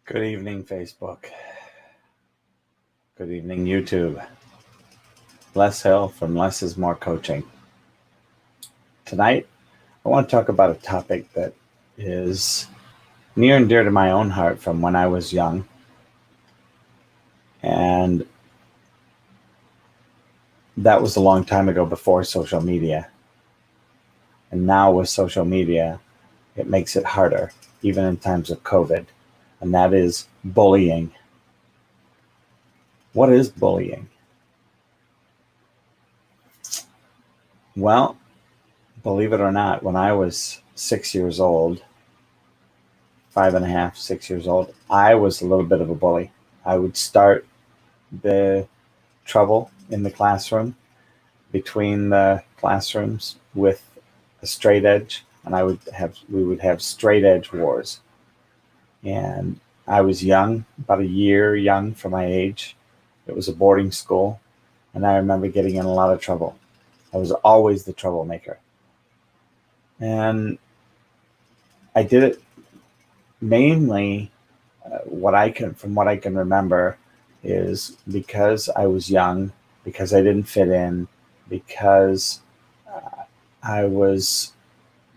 Good evening, Facebook. Good evening, YouTube. Les Hill from Less is More Coaching. Tonight, I want to talk about a topic that is near and dear to my own heart from when I was young. And that was a long time ago before social media. And now with social media, it makes it harder, even in times of COVID. And that is bullying. What is bullying? Well, believe it or not, when I was 6 years old, 5.5, 6 years old, I was a little bit of a bully. I would start the trouble in the classroom, between the classrooms, with a straight edge, and we would have straight edge wars. And I was young, about a year young for my age. It was a boarding school, and I remember getting in a lot of trouble. I was always the troublemaker. And I did it mainly, from what I can remember, is because I was young, because I didn't fit in, because I was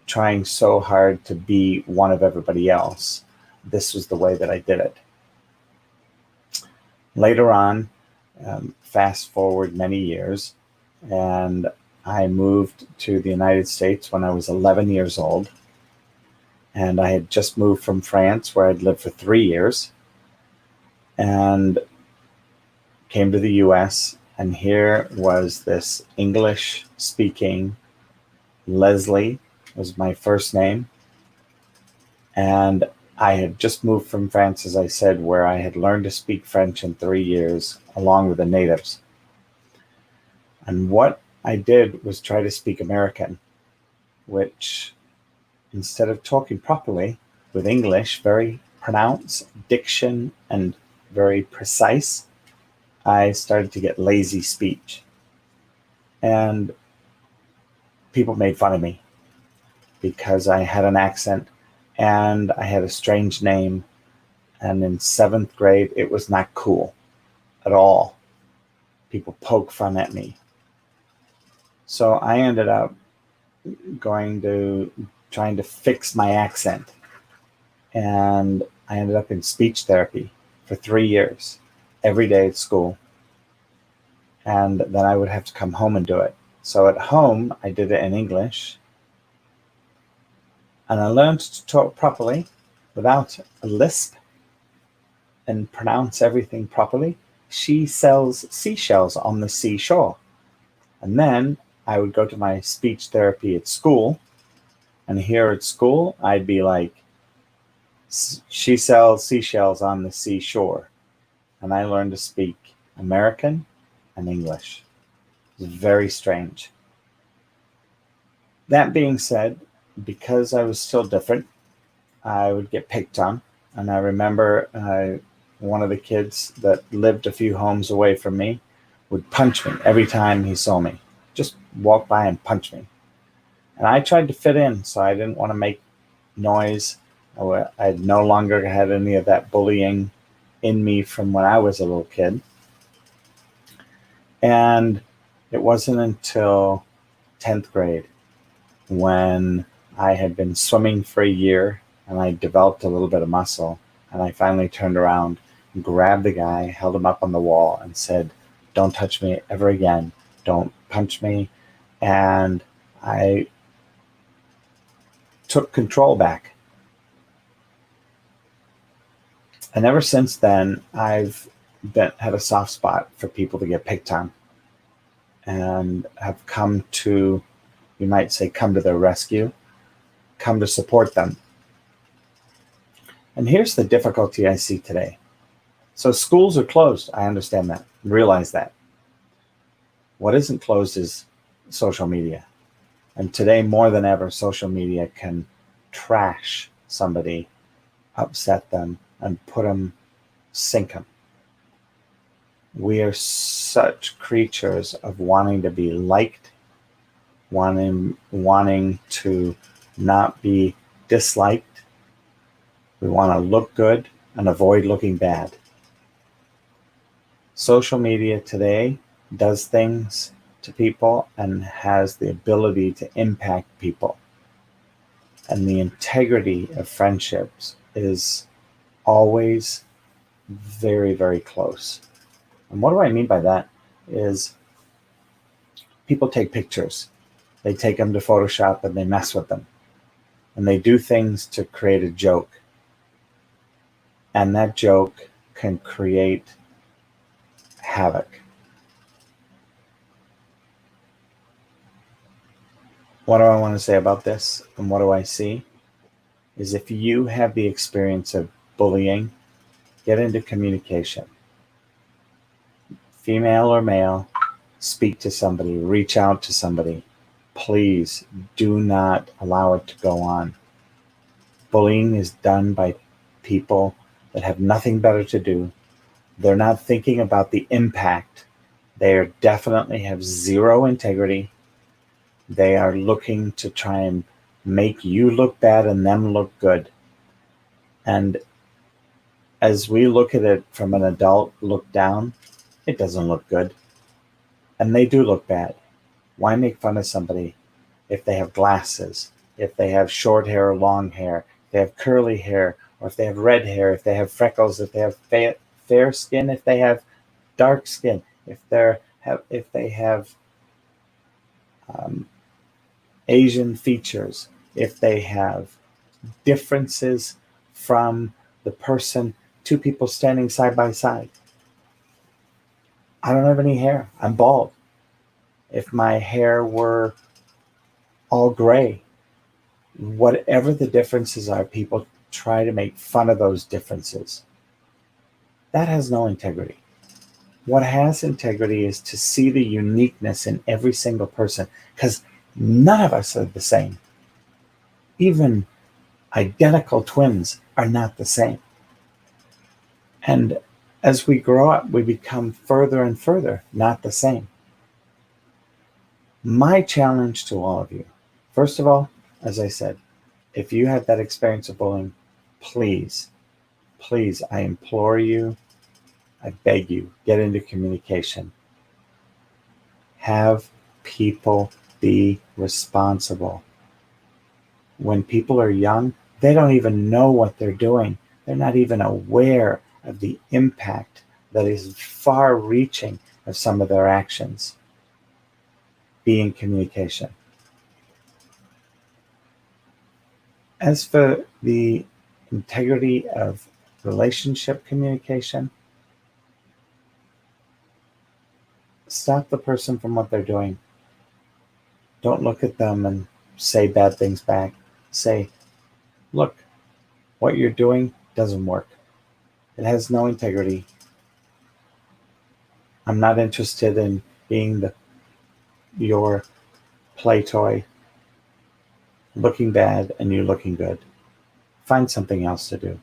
trying so hard to be one of everybody else. This was the way that I did it. Later on, fast forward many years, and I moved to the United States when I was 11 years old. And I had just moved from France, where I'd lived for 3 years, and came to the US. And here was this English-speaking Leslie, was my first name. And I had just moved from France, as I said, where I had learned to speak French in 3 years, along with the natives. And what I did was try to speak American, which, instead of talking properly with English, very pronounced, diction, and very precise, I started to get lazy speech. And people made fun of me because I had an accent and I had a strange name. And in 7th grade, it was not cool at all. People poke fun at me. So I ended up trying to fix my accent. And I ended up in speech therapy for 3 years, every day at school. And then I would have to come home and do it. So at home, I did it in English. And I learned to talk properly without a lisp and pronounce everything properly. She sells seashells on the seashore. And then I would go to my speech therapy at school. And here at school, I'd be like, she sells seashells on the seashore. And I learned to speak American and English. It was very strange. That being said, because I was still different, I would get picked on. And I remember one of the kids that lived a few homes away from me would punch me every time he saw me. Just walk by and punch me. And I tried to fit in, so I didn't want to make noise. I no longer had any of that bullying in me from when I was a little kid. And it wasn't until 10th grade when I had been swimming for a year and I developed a little bit of muscle, and I finally turned around and grabbed the guy, held him up on the wall, and said, "Don't touch me ever again. Don't punch me." And I took control back. And ever since then, I've had a soft spot for people to get picked on, and have come to, you might say, come to their rescue, come to support them. And here's the difficulty I see today. So schools are closed. I understand that, realize that. What isn't closed is social media. And today, more than ever, social media can trash somebody, upset them, and sink them. We are such creatures of wanting to be liked, wanting to not be disliked. We want to look good. and avoid looking bad. Social media today does things to people and has the ability to impact people. And the integrity of friendships is always very, very close. And what do I mean by that is people take pictures. They take them to Photoshop and they mess with them. And they do things to create a joke. And that joke can create havoc. What do I want to say about this and what do I see? Is if you have the experience of bullying, get into communication. Female or male, speak to somebody, reach out to somebody. Please do not allow it to go on. Bullying is done by people that have nothing better to do. They're not thinking about the impact. They definitely have zero integrity. They are looking to try and make you look bad and them look good. And as we look at it from an adult look down, it doesn't look good. And they do look bad. Why make fun of somebody if they have glasses, if they have short hair or long hair, if they have curly hair, or if they have red hair, if they have freckles, if they have fair skin, if they have dark skin, if they have Asian features, if they have differences from the person, two people standing side by side. I don't have any hair. I'm bald. If my hair were all gray, whatever the differences are, people try to make fun of those differences. That has no integrity. What has integrity is to see the uniqueness in every single person, because none of us are the same. Even identical twins are not the same. And as we grow up, we become further and further not the same. My challenge to all of you, first of all, as I said, if you have that experience of bullying, please, I implore you, I beg you, get into communication. Have people be responsible. When people are young, they don't even know what they're doing. They're not even aware of the impact that is far-reaching of some of their actions. Be in communication. As for the integrity of relationship communication, stop the person from what they're doing. Don't look at them and say bad things back. Say, look, what you're doing doesn't work. It has no integrity. I'm not interested in being your play toy, looking bad and you looking good. Find something else to do.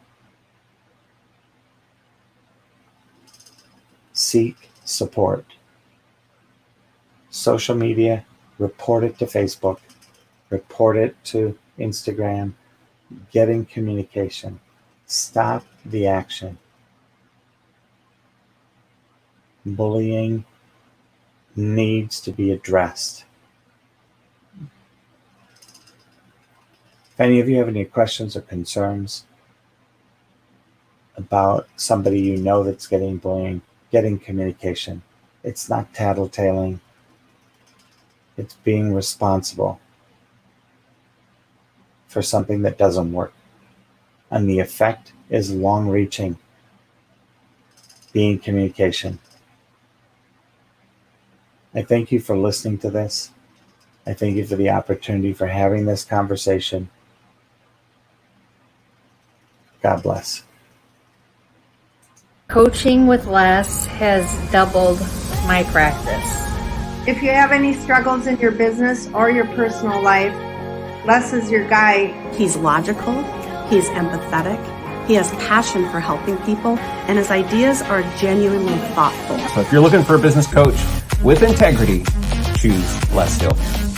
Seek support. Social media, report it to Facebook, report it to Instagram, get in communication. Stop the action. Bullying needs to be addressed. If any of you have any questions or concerns about somebody you know that's getting bullying, get in communication. It's not tattletaling. It's being responsible for something that doesn't work. And the effect is long-reaching. Be in communication. I thank you for listening to this. I thank you for the opportunity for having this conversation. God bless. Coaching with Les has doubled my practice. If you have any struggles in your business or your personal life, Les is your guy. He's logical, he's empathetic, he has passion for helping people, and his ideas are genuinely thoughtful. So if you're looking for a business coach with integrity, choose Les Hill.